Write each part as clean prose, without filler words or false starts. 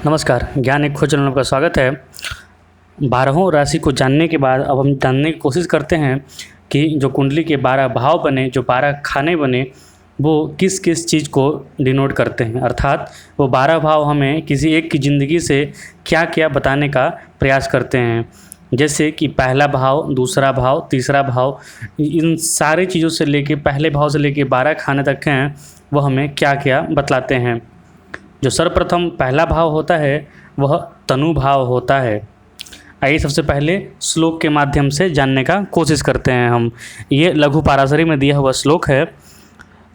नमस्कार, ज्ञान एक खोज चैनल में आपका स्वागत है। 12हों राशि को जानने के बाद अब हम जानने की कोशिश करते हैं कि जो कुंडली के 12 भाव बने, जो 12 खाने बने, वो किस किस चीज़ को डिनोट करते हैं। अर्थात वो 12 भाव हमें किसी एक की ज़िंदगी से क्या क्या बताने का प्रयास करते हैं। जैसे कि पहला भाव, दूसरा भाव, तीसरा भाव, इन सारी चीज़ों से लेके पहले भाव से लेके 12 खाने तक हैं, वो हमें क्या क्या बतलाते हैं। जो सर्वप्रथम पहला भाव होता है वह तनु भाव होता है। आइए सबसे पहले श्लोक के माध्यम से जानने का कोशिश करते हैं हम। ये लघु पाराशरी में दिया हुआ श्लोक है।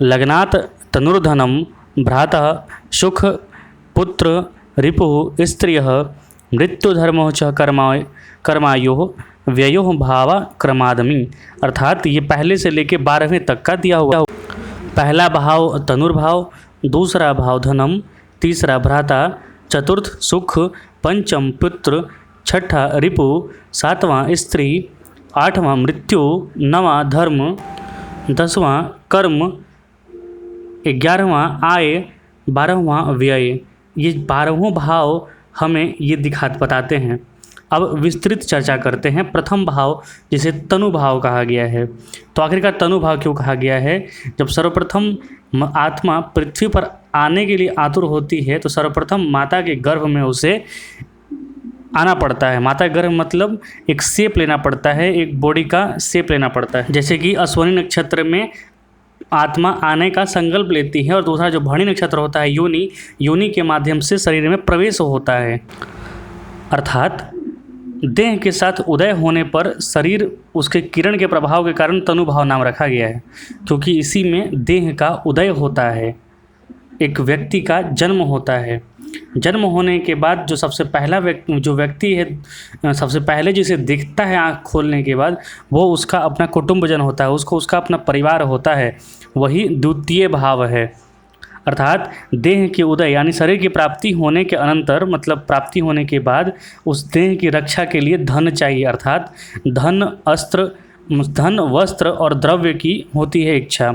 लग्नात् तनुर्धनम भ्रातः सुख पुत्र रिपुः स्त्रियः मृत्युधर्मो च कर्मायो व्ययो भाव क्रमादमि। अर्थात ये पहले से लेके 12वें तक का दिया हुआ। पहला भाव तनुर्भाव, दूसरा भाव धनम, तीसरा भ्राता, चतुर्थ सुख, पंचम पुत्र, छठा रिपु, सातवां स्त्री, आठवां मृत्यु, नवां धर्म, 10वां कर्म, 11वां आय, 12वां व्यय। ये 12हों भाव हमें ये बताते हैं। अब विस्तृत चर्चा करते हैं। प्रथम भाव जिसे तनु भाव कहा गया है। तो आखिरकार तनु भाव क्यों कहा गया है? जब सर्वप्रथम आत्मा पृथ्वी पर आने के लिए आतुर होती है तो सर्वप्रथम माता के गर्भ में उसे आना पड़ता है। माता गर्भ मतलब एक शेप लेना पड़ता है, एक बॉडी का शेप लेना पड़ता है। जैसे कि अश्विनी नक्षत्र में आत्मा आने का संकल्प लेती है और दूसरा जो भरणी नक्षत्र होता है योनि के माध्यम से शरीर में प्रवेश होता है। अर्थात देह के साथ उदय होने पर शरीर उसके किरण के प्रभाव के कारण तनुभाव नाम रखा गया है, क्योंकि इसी में देह का उदय होता है, एक व्यक्ति का जन्म होता है। जन्म होने के बाद जो सबसे पहला व्यक्ति है, सबसे पहले जिसे दिखता है आँख खोलने के बाद, वो उसका अपना कुटुंबजन होता है, उसका अपना परिवार होता है। वही द्वितीय भाव है। अर्थात देह के उदय यानी शरीर की प्राप्ति होने के अनंतर, मतलब प्राप्ति होने के बाद उस देह की रक्षा के लिए धन चाहिए। अर्थात धन वस्त्र और द्रव्य की होती है इच्छा।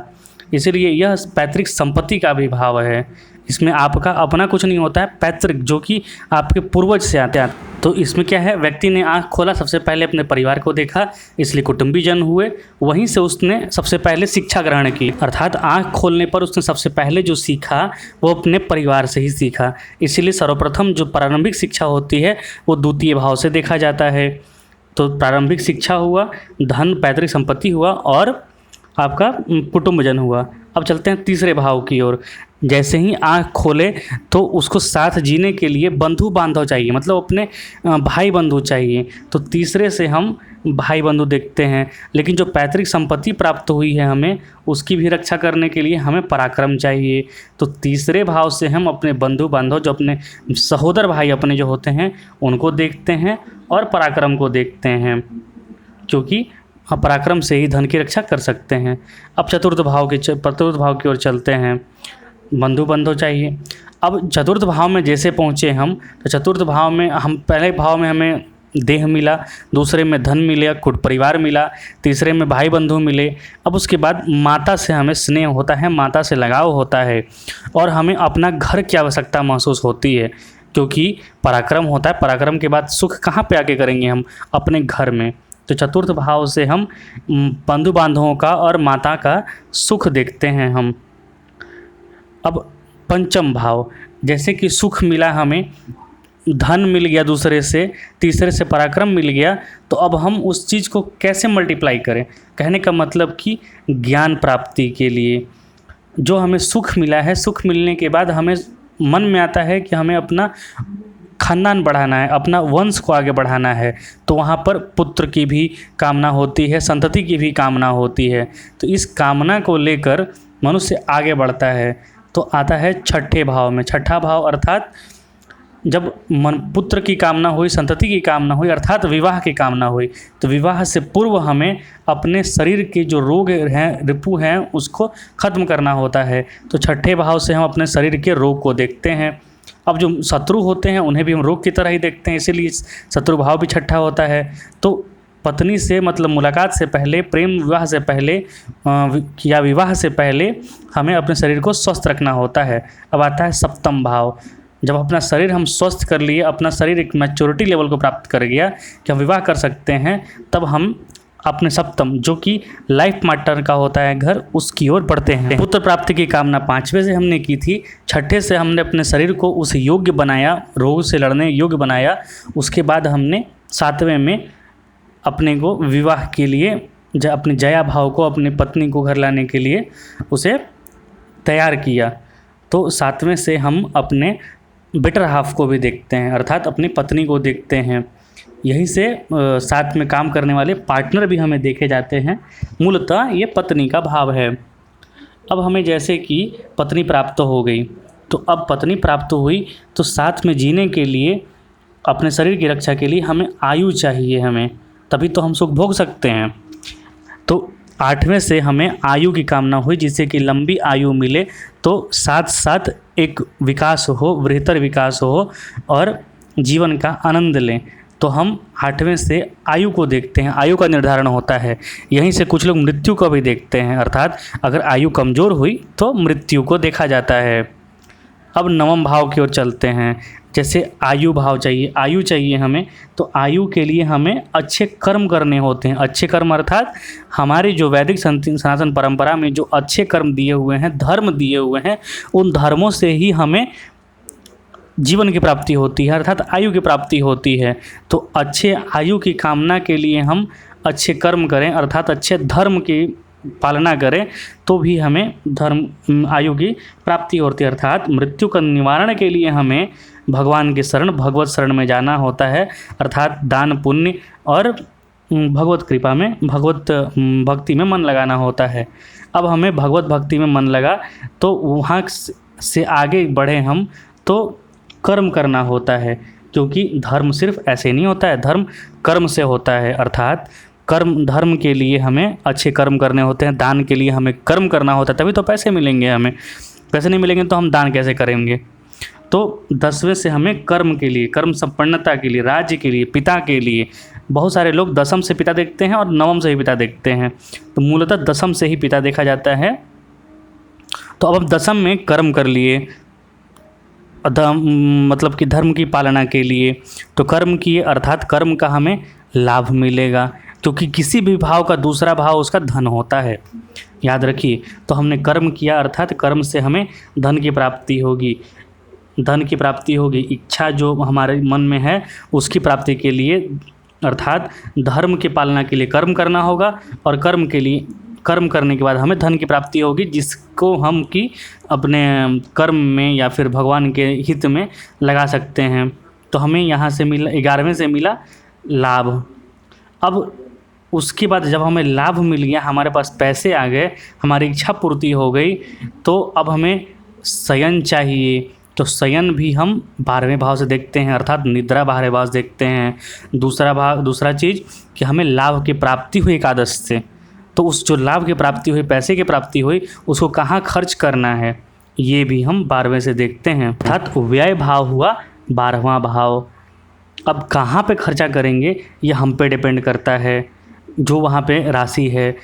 इसलिए यह पैतृक संपत्ति का भी भाव है। इसमें आपका अपना कुछ नहीं होता है, पैतृक जो कि आपके पूर्वज से आते हैं। तो इसमें क्या है, व्यक्ति ने आँख खोला, सबसे पहले अपने परिवार को देखा, इसलिए कुटुंबीजन हुए। वहीं से उसने सबसे पहले शिक्षा ग्रहण की। अर्थात आँख खोलने पर उसने सबसे पहले जो सीखा वो अपने परिवार से ही सीखा। इसीलिए सर्वप्रथम जो प्रारंभिक शिक्षा होती है वो द्वितीय भाव से देखा जाता है। तो प्रारंभिक शिक्षा हुआ, धन पैतृक संपत्ति हुआ और आपका कुटुंबजन हुआ। अब चलते हैं तीसरे भाव की ओर। जैसे ही आँख खोले तो उसको साथ जीने के लिए बंधु बांधव चाहिए, मतलब अपने भाई बंधु चाहिए। तो तीसरे से हम भाई बंधु देखते हैं। लेकिन जो पैतृक संपत्ति प्राप्त हुई है हमें, उसकी भी रक्षा करने के लिए हमें पराक्रम चाहिए। तो तीसरे भाव से हम अपने बंधु बांधव, जो अपने सहोदर भाई अपने जो होते हैं, उनको देखते हैं और पराक्रम को देखते हैं, क्योंकि पराक्रम से ही धन की रक्षा कर सकते हैं। अब चतुर्थ भाव की ओर चलते हैं। बंधु बांधव चाहिए। अब चतुर्थ भाव में जैसे पहुँचे हम, तो चतुर्थ भाव में हम पहले भाव में हमें देह मिला, दूसरे में धन मिले, परिवार मिला, तीसरे में भाई बंधु मिले। अब उसके बाद माता से हमें स्नेह होता है, माता से लगाव होता है और हमें अपना घर की आवश्यकता महसूस होती है, क्योंकि पराक्रम होता है। पराक्रम के बाद सुख कहाँ पे आके करेंगे हम? अपने घर में। तो चतुर्थ भाव से हम बंधु बांधवों का और माता का सुख देखते हैं हम। अब पंचम भाव, जैसे कि सुख मिला हमें, धन मिल गया दूसरे से, तीसरे से पराक्रम मिल गया, तो अब हम उस चीज़ को कैसे मल्टीप्लाई करें? कहने का मतलब कि ज्ञान प्राप्ति के लिए जो हमें सुख मिला है, सुख मिलने के बाद हमें मन में आता है कि हमें अपना खानदान बढ़ाना है, अपना वंश को आगे बढ़ाना है। तो वहाँ पर पुत्र की भी कामना होती है, संतति की भी कामना होती है। तो इस कामना को लेकर मनुष्य आगे बढ़ता है। तो आता है छठे भाव में। छठा भाव अर्थात जब पुत्र की कामना हुई, संतति की कामना हुई, अर्थात विवाह की कामना हुई, तो विवाह से पूर्व हमें अपने शरीर के जो रोग हैं, रिपु हैं, उसको खत्म करना होता है। तो छठे भाव से हम अपने शरीर के रोग को देखते हैं। अब जो शत्रु होते हैं उन्हें भी हम रोग की तरह ही देखते हैं, इसीलिए शत्रु भाव भी छठा होता है। तो पत्नी से मतलब मुलाकात से पहले, प्रेम विवाह से पहले या विवाह से पहले हमें अपने शरीर को स्वस्थ रखना होता है। अब आता है सप्तम भाव। जब अपना शरीर हम स्वस्थ कर लिए, अपना शरीर एक मैच्योरिटी लेवल को प्राप्त कर गया कि हम विवाह कर सकते हैं, तब हम अपने सप्तम जो कि लाइफ पार्टनर का होता है घर, उसकी ओर बढ़ते हैं। पुत्र प्राप्ति की कामना 5वें से हमने की थी। 6ठे से हमने अपने शरीर को उस योग्य बनाया, रोग से लड़ने योग्य बनाया। उसके बाद हमने 7वें में अपने को विवाह के लिए अपने जया भाव को, अपनी पत्नी को घर लाने के लिए उसे तैयार किया। तो 7वें से हम अपने बेटर हाफ को भी देखते हैं, अर्थात अपनी पत्नी को देखते हैं। यहीं से साथ में काम करने वाले पार्टनर भी हमें देखे जाते हैं। मूलतः ये पत्नी का भाव है। अब हमें जैसे कि पत्नी प्राप्त हो गई, तो अब पत्नी प्राप्त हुई तो साथ में जीने के लिए, अपने शरीर की रक्षा के लिए हमें आयु चाहिए, हमें तभी तो हम सुख भोग सकते हैं। तो 8वें से हमें आयु की कामना हुई, जिससे कि लंबी आयु मिले, तो साथ साथ एक विकास हो, बेहतर विकास हो और जीवन का आनंद लें। तो हम 8वें से आयु को देखते हैं, आयु का निर्धारण होता है। यहीं से कुछ लोग मृत्यु को भी देखते हैं, अर्थात अगर आयु कमज़ोर हुई तो मृत्यु को देखा जाता है। अब 9वें भाव की ओर चलते हैं। जैसे आयु भाव चाहिए, आयु चाहिए हमें, तो आयु के लिए हमें अच्छे कर्म करने होते हैं। अच्छे कर्म अर्थात हमारी जो वैदिक सनातन परंपरा में जो अच्छे कर्म दिए हुए हैं, धर्म दिए हुए हैं, उन धर्मों से ही हमें जीवन की प्राप्ति होती है, अर्थात आयु की प्राप्ति होती है। तो अच्छे आयु की कामना के लिए हम अच्छे कर्म करें, अर्थात अच्छे धर्म की पालना करें, तो भी हमें धर्म आयु की प्राप्ति होती है। अर्थात मृत्यु का निवारण के लिए हमें भगवान के शरण, भगवत शरण में जाना होता है, अर्थात दान पुण्य और भगवत कृपा में, भगवत भक्ति में मन लगाना होता है। अब हमें भगवत भक्ति में मन लगा तो वहाँ से आगे बढ़े हम, तो कर्म करना होता है, क्योंकि धर्म सिर्फ ऐसे नहीं होता है, धर्म कर्म से होता है। अर्थात कर्म, धर्म के लिए हमें अच्छे कर्म करने होते हैं, दान के लिए हमें कर्म करना होता है, तभी तो पैसे मिलेंगे हमें। पैसे नहीं मिलेंगे तो हम दान कैसे करेंगे। तो 10वें से हमें कर्म के लिए, कर्म संपन्नता के लिए, राज्य के लिए, पिता के लिए, बहुत सारे लोग 10वीं से पिता देखते हैं और 9वीं से ही पिता देखते हैं, तो मूलतः 10वीं से ही पिता देखा जाता है। तो अब हम 10वीं में कर्म कर लिए, मतलब कि धर्म की पालना के लिए, तो कर्म किए, अर्थात कर्म का हमें लाभ मिलेगा, क्योंकि किसी भी भाव का दूसरा भाव उसका धन होता है, याद रखिए। तो हमने कर्म किया, अर्थात कर्म से हमें धन की प्राप्ति होगी, धन की प्राप्ति होगी। इच्छा जो हमारे मन में है उसकी प्राप्ति के लिए, अर्थात धर्म की पालना के लिए कर्म करना होगा, और कर्म के लिए, कर्म करने के बाद हमें धन की प्राप्ति होगी, जिसको हम कि अपने कर्म में या फिर भगवान के हित में लगा सकते हैं। तो हमें यहाँ से मिला, 11वें से मिला लाभ। अब उसके बाद जब हमें लाभ मिल गया, हमारे पास पैसे आ गए, हमारी इच्छा पूर्ति हो गई, तो अब हमें शयन चाहिए। तो शयन भी हम 12वें भाव से देखते हैं, अर्थात निद्रा 12वें भाव से देखते हैं। दूसरा चीज़ कि हमें लाभ की प्राप्ति हुई एकादश से, तो उस जो लाभ की प्राप्ति हुई, पैसे की प्राप्ति हुई, उसको कहाँ खर्च करना है, ये भी हम 12वें से देखते हैं। अर्थात व्यय भाव हुआ 12वां भाव। अब कहाँ पे खर्चा करेंगे ये हम पे डिपेंड करता है, जो वहाँ पे राशि है।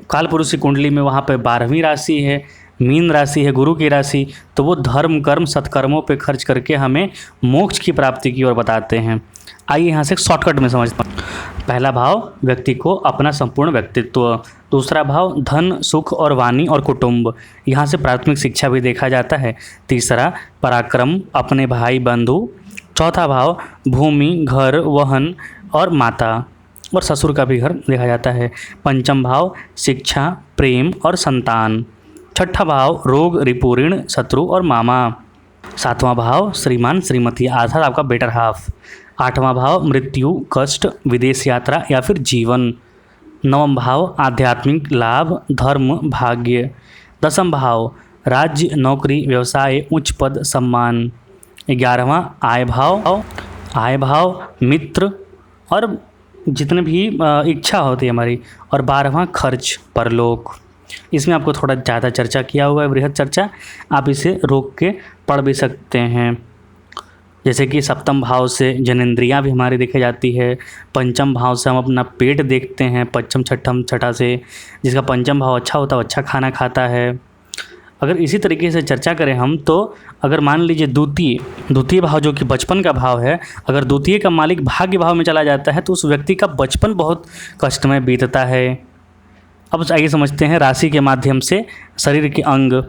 कालपुरुष की कुंडली में वहाँ पे 12वीं राशि है, मीन राशि है, गुरु की राशि, तो वो धर्म कर्म सत्कर्मों पे खर्च करके हमें मोक्ष की प्राप्ति की ओर बताते हैं। आइए यहाँ से शॉर्टकट में समझते हैं। पहला भाव व्यक्ति को अपना संपूर्ण व्यक्तित्व, दूसरा भाव धन सुख और वाणी और कुटुंब, यहाँ से प्राथमिक शिक्षा भी देखा जाता है। तीसरा पराक्रम, अपने भाई बंधु। चौथा भाव भूमि, घर, वाहन और माता और ससुर का भी घर देखा जाता है। पंचम भाव शिक्षा, प्रेम और संतान। छठा भाव रोग, रिपु, ऋण, शत्रु और मामा। सातवां भाव श्रीमान श्रीमती, अर्थात आपका बेटर हाफ। आठवां भाव मृत्यु, कष्ट, विदेश यात्रा या फिर जीवन। नवम भाव आध्यात्मिक लाभ, धर्म, भाग्य। दसम भाव राज्य, नौकरी, व्यवसाय, उच्च पद, सम्मान। 11वां आय भाव मित्र और जितने भी इच्छा होती है हमारी। और 12वां खर्च, परलोक। इसमें आपको थोड़ा ज़्यादा चर्चा किया हुआ है, बृहद चर्चा, आप इसे रोक के पढ़ भी सकते हैं। जैसे कि सप्तम भाव से जनेंद्रियाँ भी हमारी देखी जाती है। पंचम भाव से हम अपना पेट देखते हैं, पंचम छठा से। जिसका पंचम भाव अच्छा होता है वो अच्छा खाना खाता है। अगर इसी तरीके से चर्चा करें हम, तो अगर मान लीजिए द्वितीय भाव जो कि बचपन का भाव है, अगर द्वितीय का मालिक भाग्य भाव में चला जाता है तो उस व्यक्ति का बचपन बहुत कष्टमय बीतता है। अब आइए समझते हैं राशि के माध्यम से शरीर के अंग।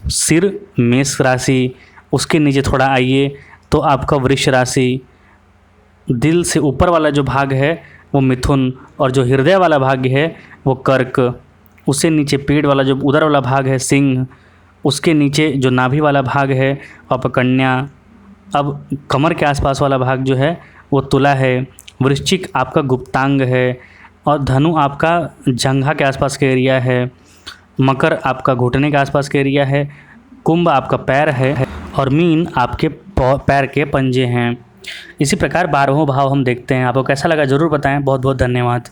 सिर मेष राशि, उसके नीचे थोड़ा आइए तो आपका वृष राशि, दिल से ऊपर वाला जो भाग है वो मिथुन, और जो हृदय वाला भाग है वो कर्क, उससे नीचे पेट वाला जो उदर वाला भाग है सिंह, उसके नीचे जो नाभि वाला भाग है आपका कन्या, अब कमर के आसपास वाला भाग जो है वो तुला है, वृश्चिक आपका गुप्तांग है, और धनु आपका जंघा के आसपास का एरिया है, मकर आपका घुटने के आसपास का एरिया है, कुंभ आपका पैर है, और मीन आपके पैर के पंजे हैं। इसी प्रकार 12वां भाव हम देखते हैं। आपको कैसा लगा ज़रूर बताएं। बहुत बहुत धन्यवाद।